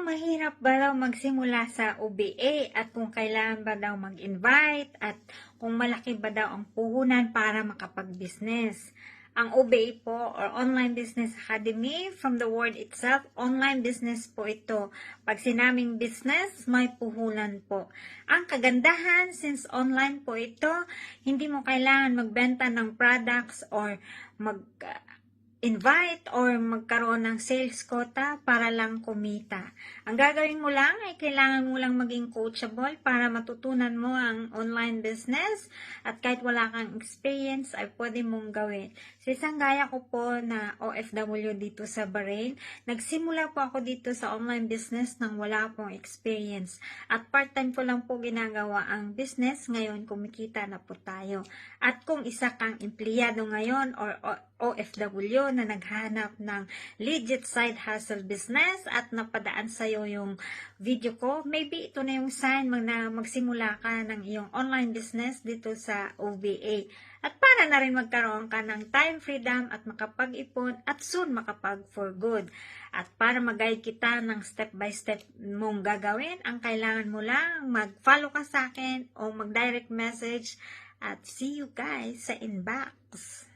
mahirap ba daw magsimula sa OBA at kung kailangan ba daw mag-invite at kung malaki ba daw ang puhunan para makapag-business? Ang OBA po or Online Business Academy, from the word itself, online business po ito. Pag sinaming business, may puhunan po. Ang kagandahan, since online po ito, hindi mo kailangan magbenta ng products or invite or magkaroon ng sales quota para lang kumita. Ang gagawin mo lang ay kailangan mo lang maging coachable para matutunan mo ang online business at kahit wala kang experience ay pwede mong gawin. Sa isang gaya ko po na OFW dito sa Bahrain, nagsimula po ako dito sa online business nang wala pong experience at part-time ko lang po ginagawa ang business. Ngayon kumikita na po tayo. At kung isa kang empleyado ngayon or OFW na naghanap ng legit side hustle business at napadaan sa'yo yung video ko, maybe ito na yung sign na magsimula ka ng iyong online business dito sa OBA. At para na rin magkaroon ka ng time freedom at makapag-ipon at soon makapag for good. At para mag-guide kita ng step by step mong gagawin, ang kailangan mo lang mag-follow ka sa akin o mag-direct message at see you guys sa inbox.